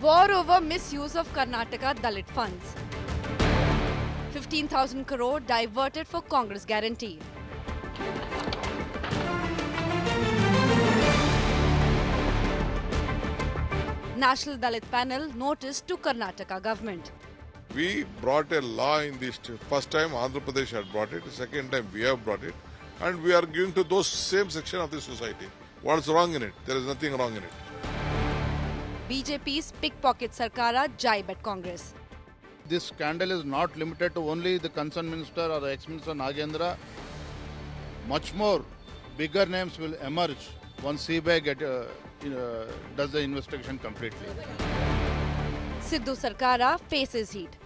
War over misuse of Karnataka Dalit funds. 15,000 crore diverted for Congress guarantee. National Dalit panel notice to Karnataka government. We brought a law in this. First time Andhra Pradesh had brought it. Second time we have brought it. And we are giving to those same section of the society. What's wrong in it? There is nothing wrong in it. BJP's pickpocket Sarkara jibe at Congress. This scandal is not limited to only the concerned minister or the ex-minister Nagendra. Much more bigger names will emerge once CBI does the investigation completely. Sidhu Sarkara faces heat.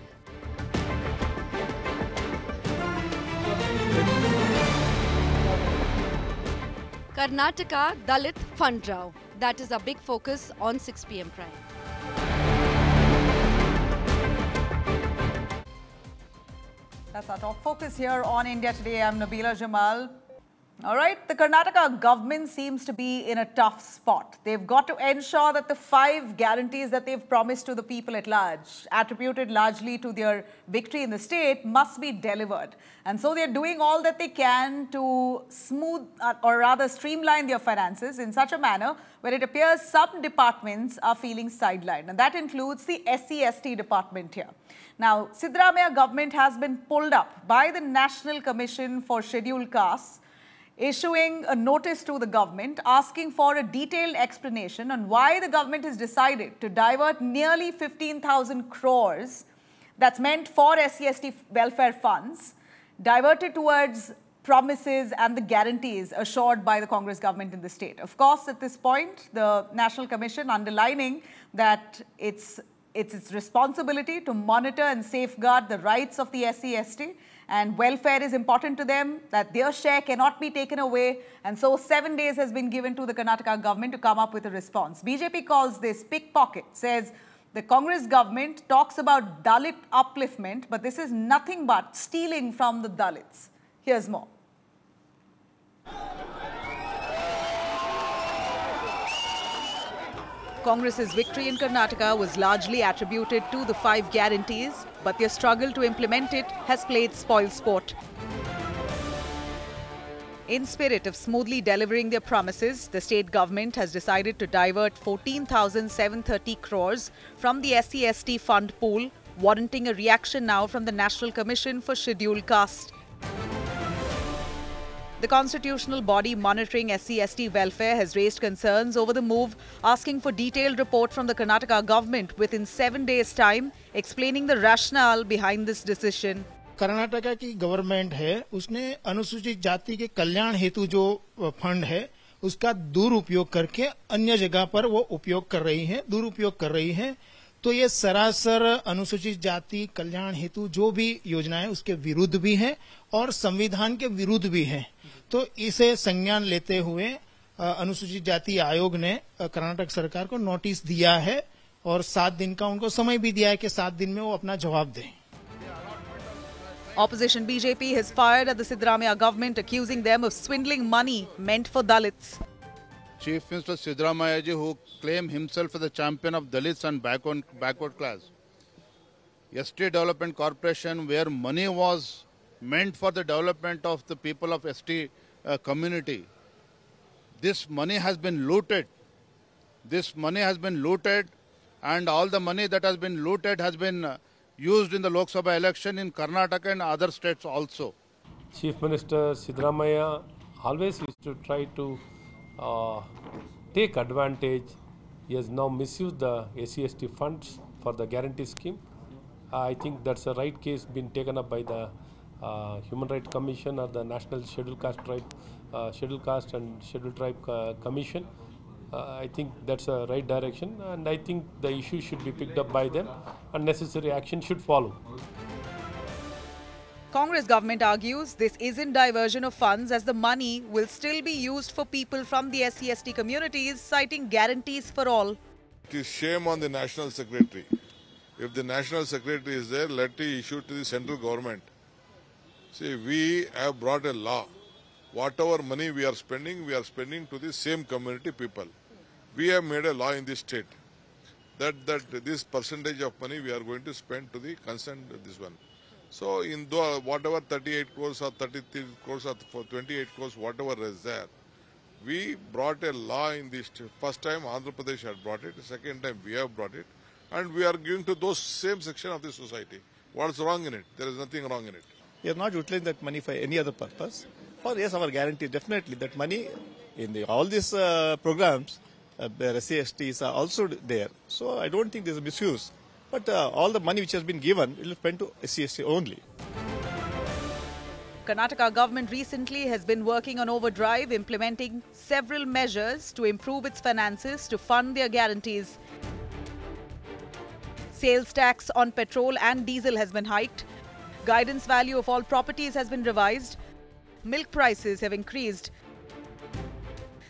Karnataka Dalit Fund Row. That is a big focus on 6 p.m. Prime. That's our top focus here on India Today. I'm Nabila Jamal. All right, the Karnataka government seems to be in a tough spot. They've got to ensure that the 5 guarantees that they've promised to the people at large, attributed largely to their victory in the state, must be delivered. And so they're doing all that they can to smooth or rather streamline their finances in such a manner where it appears some departments are feeling sidelined. And that includes the SC/ST department here. Now, Siddaramaiah government has been pulled up by the National Commission for Scheduled Castes, issuing a notice to the government asking for a detailed explanation on why the government has decided to divert nearly 15,000 crores that's meant for SC/ST welfare funds, diverted towards promises and the guarantees assured by the Congress government in the state. Of course, at this point, the National Commission underlining that it's its responsibility to monitor and safeguard the rights of the SC/ST, and welfare is important to them, that their share cannot be taken away. And so 7 days has been given to the Karnataka government to come up with a response. BJP calls this pickpocket, says the Congress government talks about Dalit upliftment, but this is nothing but stealing from the Dalits. Here's more. Congress's victory in Karnataka was largely attributed to the 5 guarantees, but their struggle to implement it has played spoilsport. In spirit of smoothly delivering their promises, the state government has decided to divert 14,730 crores from the SC/ST fund pool, warranting a reaction now from the National Commission for Scheduled Caste. The constitutional body monitoring SC/ST welfare has raised concerns over the move, asking for detailed report from the Karnataka government within 7 days' time, explaining the rationale behind this decision. Karnataka की government है, उसने अनुसूचित जाति के कल्याण हेतु जो fund है उसका दुरुपयोग करके अन्य जगह पर वो उपयोग कर रही है, दुरुपयोग कर रही है। तो ये सरासर अनुसूचित जाति कल्याण हेतु जो भी योजना है उसके विरुद्ध भी है और संविधान के विरुद्ध भी है। तो इसे संज्ञान लेते हुए अनुसूचित जाति आयोग ने कर्नाटक सरकार को नोटिस दिया है और 7 दिन का उनको समय भी दिया है कि 7 दिन में वो अपना जवाब दें। Opposition BJP has fired at the Siddaramaiah government, accusing them of swindling money meant for Dalits. Chief Minister Siddaramaiah ji, who claimed himself as the champion of Dalits and backward class. ST Development Corporation, where money was meant for the development of the people of ST community. This money has been looted. This money has been looted, and all the money that has been looted has been used in the Lok Sabha election in Karnataka and other states also. Chief Minister Siddaramaiah always used to try to take advantage. He has now misused the SC/ST funds for the guarantee scheme. I think that's a right case been taken up by the Human Rights Commission or the National Scheduled Caste and Scheduled Tribe Commission. I think that's a right direction, and I think the issue should be picked up by them and necessary action should follow. Congress government argues this isn't diversion of funds as the money will still be used for people from the SC/ST communities, citing guarantees for all. It is shame on the National Secretary. If the National Secretary is there, let it issue to the central government. See, we have brought a law Whatever money we are spending to the same community people. We have made a law in this state that this percentage of money we are going to spend to the concerned this one. So in whatever 38 crores or 33 crores or 28 crores, whatever is there, we brought a law in this. First time Andhra Pradesh had brought it, second time we have brought it, and we are giving to those same section of the society. What's wrong in it? There is nothing wrong in it. We are not utilizing that money for any other purpose. For yes, our guarantee definitely that money in all these programs, SC/STs are also there. So I don't think there is a misuse. But all the money which has been given will be spent to SC/ST only. Karnataka government recently has been working on overdrive, implementing several measures to improve its finances to fund their guarantees. Sales tax on petrol and diesel has been hiked. Guidance value of all properties has been revised. Milk prices have increased.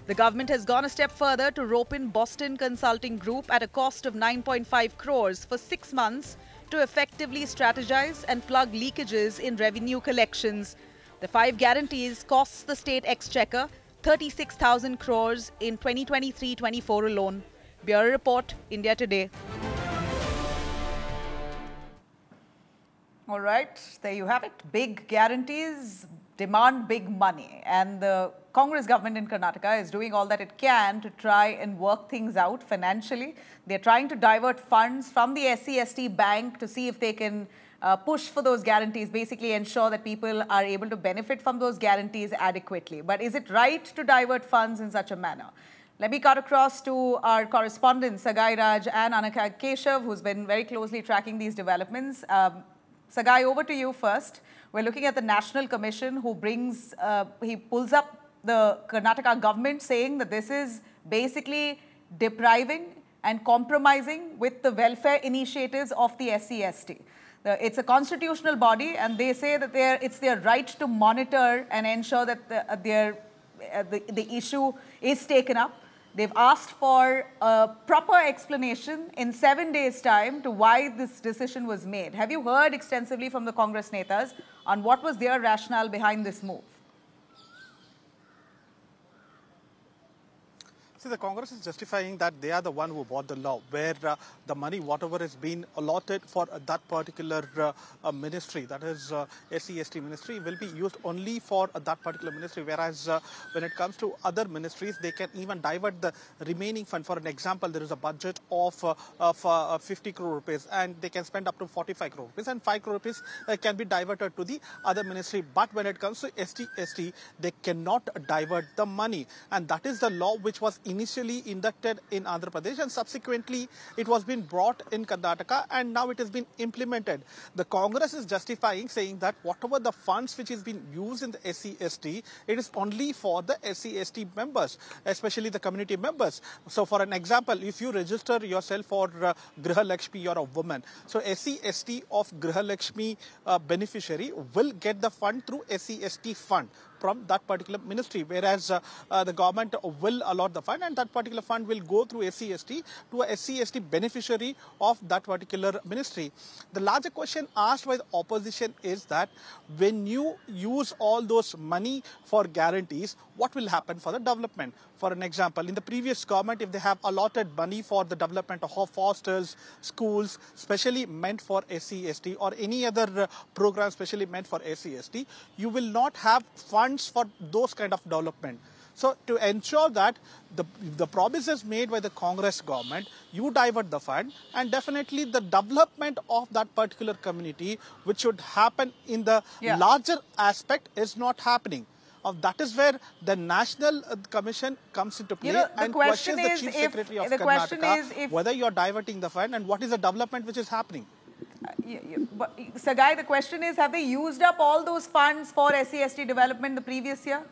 The government has gone a step further to rope in Boston Consulting Group at a cost of 9.5 crores for 6 months to effectively strategize and plug leakages in revenue collections. The 5 guarantees costs the state exchequer 36,000 crores in 2023-24 alone. Bureau Report, India Today. All right, there you have it. Big guarantees demand big money, and the Congress government in Karnataka is doing all that it can to try and work things out financially. They're trying to divert funds from the SC/ST bank to see if they can push for those guarantees, basically ensure that people are able to benefit from those guarantees adequately. But is it right to divert funds in such a manner? Let me cut across to our correspondents, Sagai Raj and Anaka Keshav, who's been very closely tracking these developments. Sagai, over to you first. We're looking at the National Commission who he pulls up the Karnataka government saying that this is basically depriving and compromising with the welfare initiatives of the SC/ST. It's a constitutional body, and they say that it's their right to monitor and ensure that the issue is taken up. They've asked for a proper explanation in 7 days' time to why this decision was made. Have you heard extensively from the Congress netas on what was their rationale behind this move? See, the Congress is justifying that they are the one who bought the law, where the money, whatever is being allotted for that particular ministry, that is SC/ST ministry, will be used only for that particular ministry, whereas when it comes to other ministries, they can even divert the remaining fund. For an example, there is a budget of 50 crore rupees, and they can spend up to 45 crore rupees, and 5 crore rupees can be diverted to the other ministry. But when it comes to SC/ST, they cannot divert the money, and that is the law which was initially inducted in Andhra Pradesh, and subsequently it was been brought in Karnataka, and now it has been implemented. The Congress is justifying, saying that whatever the funds which is being used in the SC/ST, it is only for the SC/ST members, especially the community members. So for an example, if you register yourself for Griha Lakshmi, you're a woman. So SC/ST of Griha Lakshmi beneficiary will get the fund through SC/ST fund from that particular ministry, whereas the government will allot the fund, and that particular fund will go through SC/ST to a SC/ST beneficiary of that particular ministry. The larger question asked by the opposition is that when you use all those money for guarantees, what will happen for the development? For an example, in the previous government, if they have allotted money for the development of hostels, schools, specially meant for SC/ST, or any other program specially meant for SC/ST, you will not have funds for those kind of development. So to ensure that the promises made by the Congress government, you divert the fund, and definitely the development of that particular community, which should happen in the larger aspect, is not happening. That is where the National Commission comes into play and questions the Chief Secretary of Karnataka whether you are diverting the fund and what is the development which is happening. But, Sagai, the question is, have they used up all those funds for SC/ST development the previous year?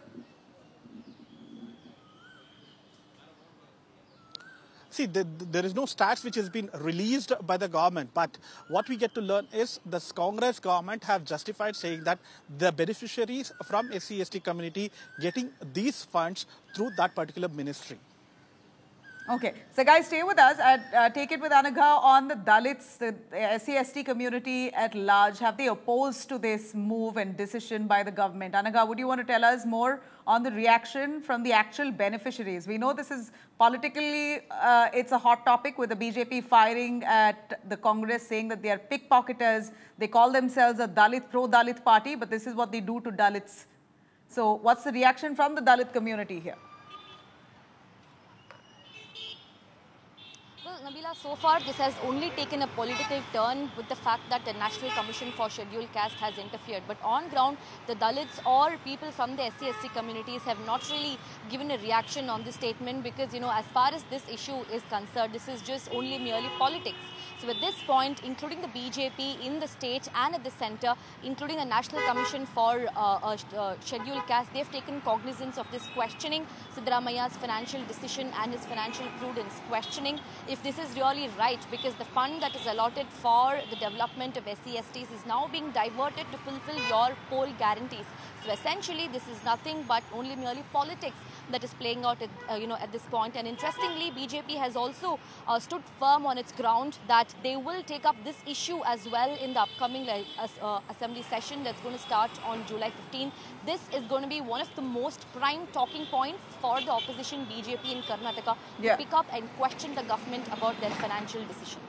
See, there is no stats which has been released by the government, but what we get to learn is the Congress government have justified saying that the beneficiaries from SC/ST community getting these funds through that particular ministry. Okay, so guys, stay with us and take it with Anagha on the Dalits, the SC/ST community at large. Have they opposed to this move and decision by the government? Anagha, would you want to tell us more on the reaction from the actual beneficiaries? We know this is politically, it's a hot topic with the BJP firing at the Congress, saying that they are pickpocketers. They call themselves a Dalit, pro-Dalit party, but this is what they do to Dalits. So what's the reaction from the Dalit community here? Well, Nabila, so far this has only taken a political turn with the fact that the National Commission for Scheduled Caste has interfered. But on ground, the Dalits or people from the SC/ST communities have not really given a reaction on this statement because, you know, as far as this issue is concerned, this is just only merely politics. So at this point, including the BJP in the state and at the centre, including the National Commission for Scheduled Caste, they've taken cognizance of this, questioning Siddaramaia's financial decision and his financial prudence, questioning if this is really right, because the fund that is allotted for the development of SC/STs is now being diverted to fulfill your poll guarantees. So essentially, this is nothing but only merely politics that is playing out at this point. And interestingly, BJP has also stood firm on its ground that they will take up this issue as well in the upcoming assembly session that's going to start on July 15. This is going to be one of the most prime talking points for the opposition BJP in Karnataka to pick up and question the government about their financial decisions.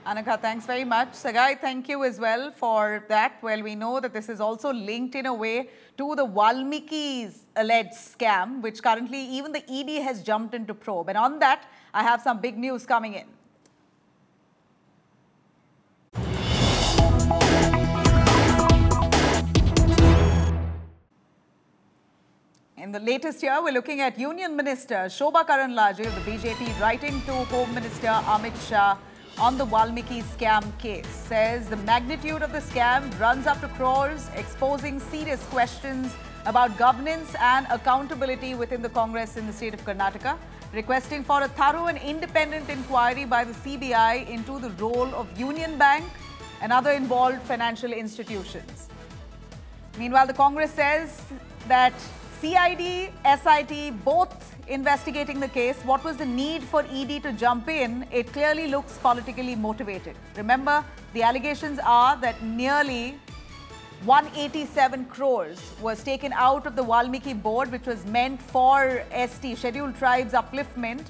Anagha, thanks very much. Sagai, thank you as well for that. Well, we know that this is also linked in a way to the Valmiki's alleged scam, which currently even the ED has jumped into probe. And on that, I have some big news coming in. In the latest year, we're looking at Union Minister Shobha Karandlaje of the BJP writing to Home Minister Amit Shah on the Valmiki scam case. Says the magnitude of the scam runs up to crores, exposing serious questions about governance and accountability within the Congress in the state of Karnataka, requesting for a thorough and independent inquiry by the CBI into the role of Union Bank and other involved financial institutions. Meanwhile, the Congress says that CID, SIT, both investigating the case. What was the need for ED to jump in? It clearly looks politically motivated. Remember, the allegations are that nearly 187 crores was taken out of the Valmiki board, which was meant for ST, Scheduled Tribes upliftment,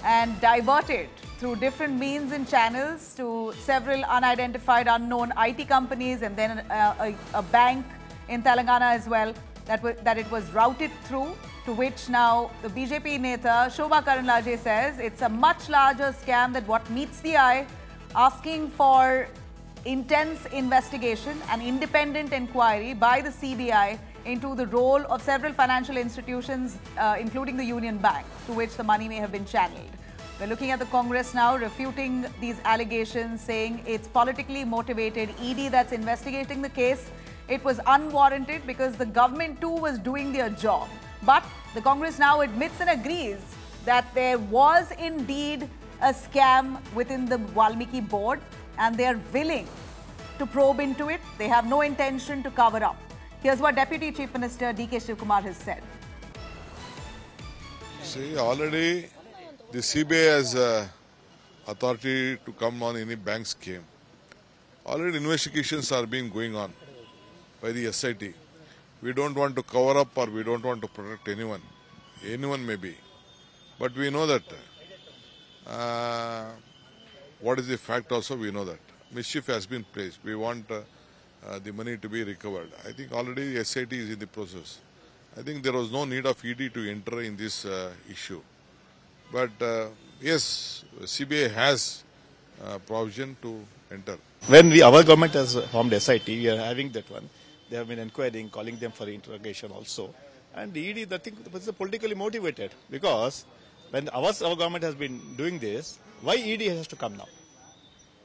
and diverted through different means and channels to several unidentified, unknown IT companies, and then a bank in Telangana as well. That it was routed through, to which now the BJP Neta Shobha Karandlaje says it's a much larger scam than what meets the eye, asking for intense investigation and independent inquiry by the CBI into the role of several financial institutions, including the Union Bank, to which the money may have been channeled. We're looking at the Congress now refuting these allegations, saying it's politically motivated ED that's investigating the case. It was unwarranted because the government too was doing their job. But the Congress now admits and agrees that there was indeed a scam within the Valmiki board, and they are willing to probe into it. They have no intention to cover up. Here's what Deputy Chief Minister D.K. Shivkumar has said. See, already the CBI has authority to come on any bank scheme. Already investigations are being going on by the SIT. We don't want to cover up or we don't want to protect anyone. Anyone may be. But we know that. What is the fact also, we know that. Mischief has been placed. We want the money to be recovered. I think already the SIT is in the process. I think there was no need of ED to enter in this issue. But yes, CBI has provision to enter. When our government has formed SIT, we are having that one. They have been inquiring, calling them for interrogation also. And the ED, I think, was politically motivated, because when our government has been doing this, why ED has to come now?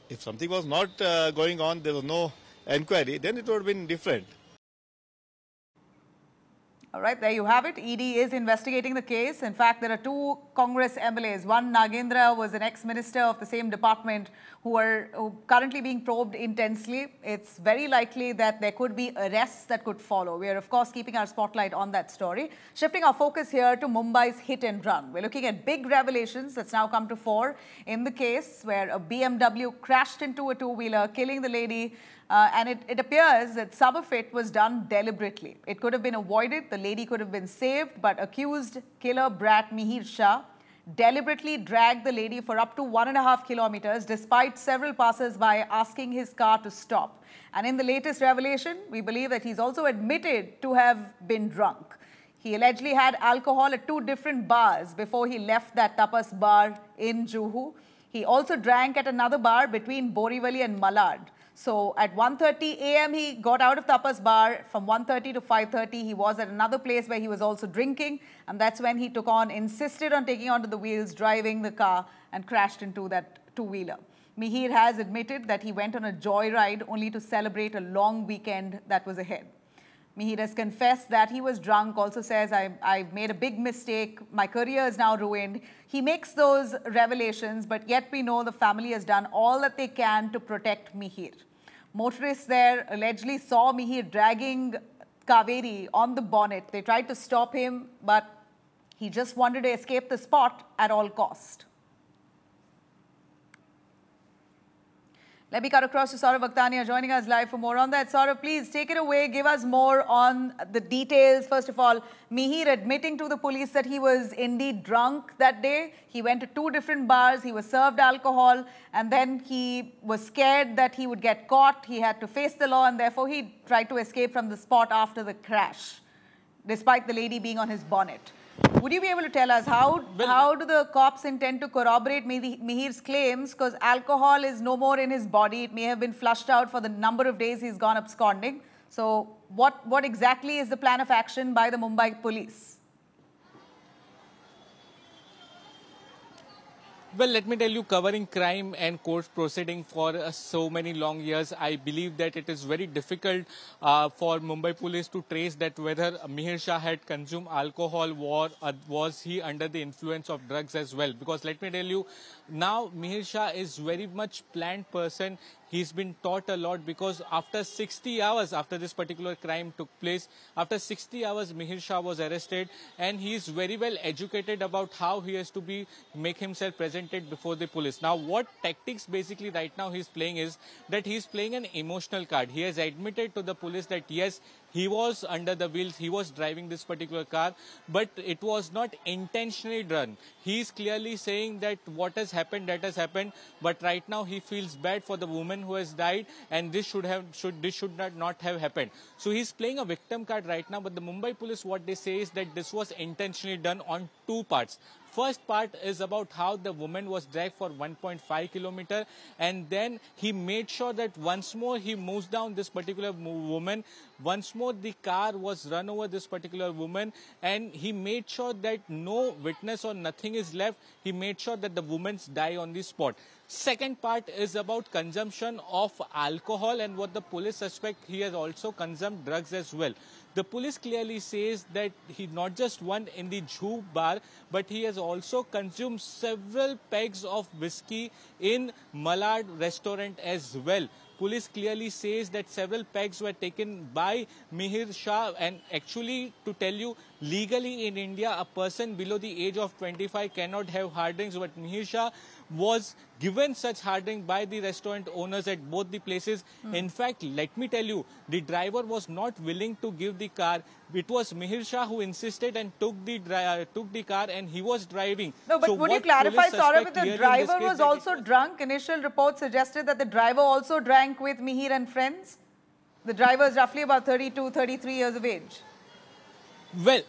If something was not going on, there was no inquiry, then it would have been different. All right, there you have it. ED is investigating the case. In fact, there are two Congress MLAs. One, Nagendra, was an ex-minister of the same department who are currently being probed intensely. It's very likely that there could be arrests that could follow. We are, of course, keeping our spotlight on that story. Shifting our focus here to Mumbai's hit and run. We're looking at big revelations that's now come to fore in the case where a BMW crashed into a two-wheeler, killing the lady. And it appears that some of it was done deliberately. It could have been avoided, the lady could have been saved, but accused killer brat Mihir Shah deliberately dragged the lady for up to 1.5 kilometers despite several passers-by asking his car to stop. And in the latest revelation, we believe that he's also admitted to have been drunk. He allegedly had alcohol at two different bars before he left that tapas bar in Juhu. He also drank at another bar between Borivali and Malad. So at 1:30 a.m. he got out of Tapas bar. From 1:30 to 5:30 he was at another place where he was also drinking, and that's when he insisted on taking onto the wheels, driving the car, and crashed into that two-wheeler. Mihir has admitted that he went on a joyride only to celebrate a long weekend that was ahead. Mihir has confessed that he was drunk, also says, I've made a big mistake, my career is now ruined. He makes those revelations, but yet we know the family has done all that they can to protect Mihir. Motorists there allegedly saw Mihir dragging Kaveri on the bonnet. They tried to stop him, but he just wanted to escape the spot at all cost. Let me cut across to Saurav Akhtania joining us live for more on that. Saurav, please take it away. Give us more on the details. First of all, Mihir admitting to the police that he was indeed drunk that day. He went to two different bars. He was served alcohol. And then he was scared that he would get caught. He had to face the law. And therefore, he tried to escape from the spot after the crash, despite the lady being on his bonnet. Would you be able to tell us how do the cops intend to corroborate Mihir's claims? Because alcohol is no more in his body. It may have been flushed out for the number of days he's gone absconding. So what exactly is the plan of action by the Mumbai police? Well, let me tell you, covering crime and court proceeding for so many long years, I believe that it is very difficult for Mumbai police to trace that whether Mihir Shah had consumed alcohol or was he under the influence of drugs as well. Because let me tell you, now Mihir Shah is very much planned person. He's been taught a lot because after 60 hours after this particular crime took place, after 60 hours Mihir Shah was arrested, and he is very well educated about how he has to make himself presented before the police. Now what tactics basically right now he's playing is that he's playing an emotional card. He has admitted to the police that yes, he was under the wheels, he was driving this particular car, but it was not intentionally done. He's clearly saying that what has happened, that has happened, but right now he feels bad for the woman who has died, and this should not have happened. So he's playing a victim card right now, but the Mumbai police, what they say is that this was intentionally done on two parts. First part is about how the woman was dragged for 1.5 kilometers, and then he made sure that once more he moves down this particular woman. Once more the car was run over this particular woman, and he made sure that no witness or nothing is left. He made sure that the women die on the spot. Second part is about consumption of alcohol, and what the police suspect, he has also consumed drugs as well. The police clearly says that he not just one in the Juhu bar, but he has also consumed several pegs of whiskey in Malad restaurant as well. Police clearly says that several pegs were taken by Mihir Shah, and actually, to tell you, legally in India, a person below the age of 25 cannot have hard drinks, but Mihir Shah was given such hard drink by the restaurant owners at both the places. In fact, let me tell you, the driver was not willing to give the car. It was Mihir Shah who insisted and took the car, and he was driving. No, but so would you clarify, Saurav, that the driver was also drunk? Initial reports suggested that the driver also drank with Mihir and friends. The driver is roughly about 32, 33 years of age. Well,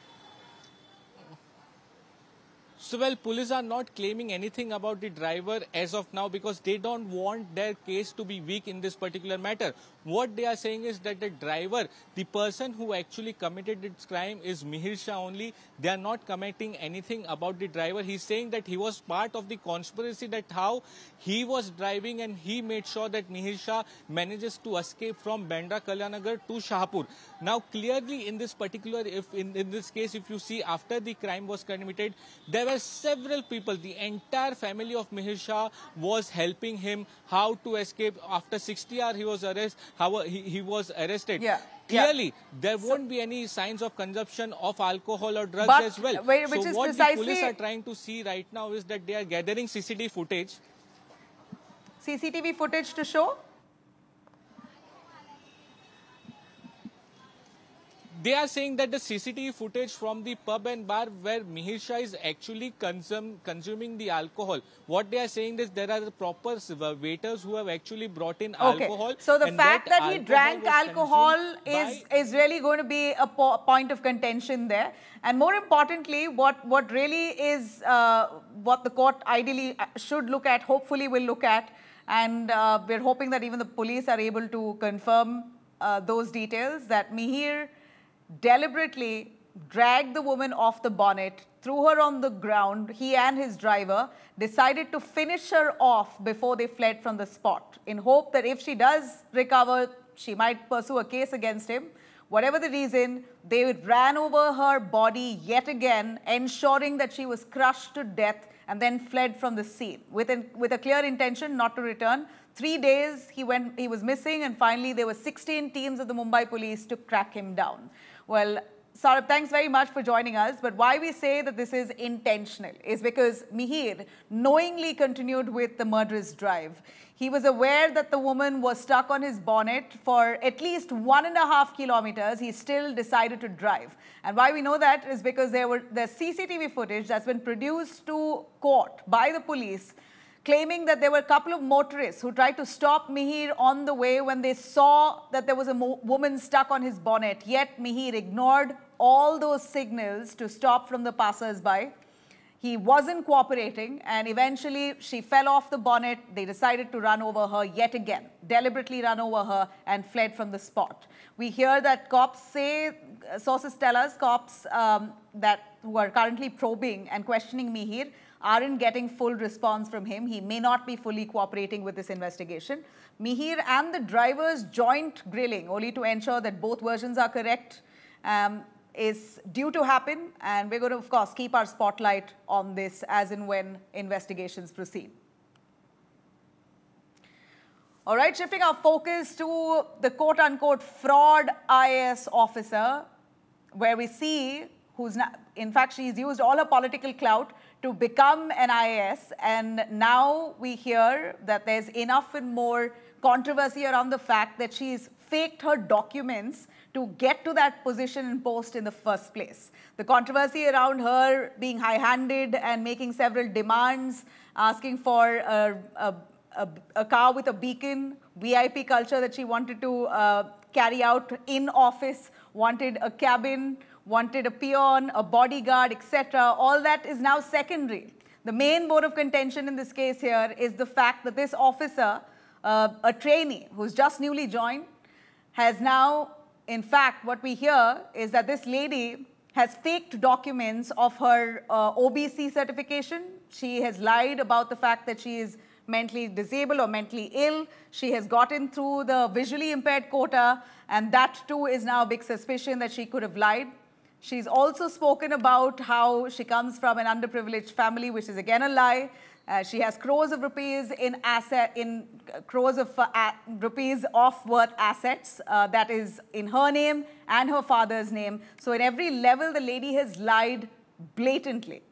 So, well, police are not claiming anything about the driver as of now because they don't want their case to be weak in this particular matter. What they are saying is that the driver, the person who actually committed this crime is Mihir Shah only. They are not commenting anything about the driver. He's saying that he was part of the conspiracy, that how he was driving and he made sure that Mihir Shah manages to escape from Bandra Kalyanagar to Shahpur. Now, clearly in this particular, in this case, if you see after the crime was committed, there were several people. The entire family of Mihir Shah was helping him how to escape. After 60 hours, he was arrested. He was arrested. Yeah. Clearly, there won't be any signs of consumption of alcohol or drugs But as well. which So is what precisely the police are trying to see right now is that they are gathering CCTV footage. CCTV footage to show? They are saying that the CCTV footage from the pub and bar where Mihir Shah is actually consuming the alcohol. What they are saying is there are the proper waiters who have actually brought in alcohol. So the fact that he drank alcohol is really going to be a point of contention there. And more importantly, what really is what the court ideally should look at, hopefully will look at, and we're hoping that even the police are able to confirm those details, that Mihir deliberately dragged the woman off the bonnet, threw her on the ground. He and his driver decided to finish her off before they fled from the spot, in hope that if she does recover, she might pursue a case against him. Whatever the reason, they ran over her body yet again, ensuring that she was crushed to death, and then fled from the scene with a clear intention not to return. 3 days he was missing, and finally there were 16 teams of the Mumbai police to track him down. Well, Saurabh, thanks very much for joining us. But why we say that this is intentional is because Mihir knowingly continued with the murderous drive. He was aware that the woman was stuck on his bonnet for at least 1.5 kilometers. He still decided to drive. And why we know that is because there's CCTV footage that's been produced to court by the police, claiming that there were a couple of motorists who tried to stop Mihir on the way when they saw that there was a woman stuck on his bonnet. Yet Mihir ignored all those signals to stop from the passers-by. He wasn't cooperating, and eventually she fell off the bonnet. They decided to run over her yet again, deliberately run over her, and fled from the spot. We hear that cops say, sources tell us, cops who are currently probing and questioning Mihir aren't getting full response from him. He may not be fully cooperating with this investigation. Mihir and the driver's joint grilling, only to ensure that both versions are correct, is due to happen. And we're going to, of course, keep our spotlight on this as and when investigations proceed. All right, shifting our focus to the quote-unquote fraud IAS officer, where we see who's not, in fact, she's used all her political clout to become an IAS, and now we hear that there's enough and more controversy around the fact that she's faked her documents to get to that position and post in the first place. The controversy around her being high-handed and making several demands, asking for a car with a beacon, VIP culture that she wanted to carry out in office, wanted a cabin, wanted a peon, a bodyguard, etc. All that is now secondary. The main bone of contention in this case here is the fact that this officer, a trainee who's just newly joined, has now, in fact, what we hear is that this lady has faked documents of her OBC certification. She has lied about the fact that she is mentally disabled or mentally ill. She has gotten through the visually impaired quota, and that too is now a big suspicion that she could have lied. She's also spoken about how she comes from an underprivileged family, which is again a lie. She has crores of rupees rupees of worth assets that is in her name and her father's name. So in every level, the lady has lied blatantly.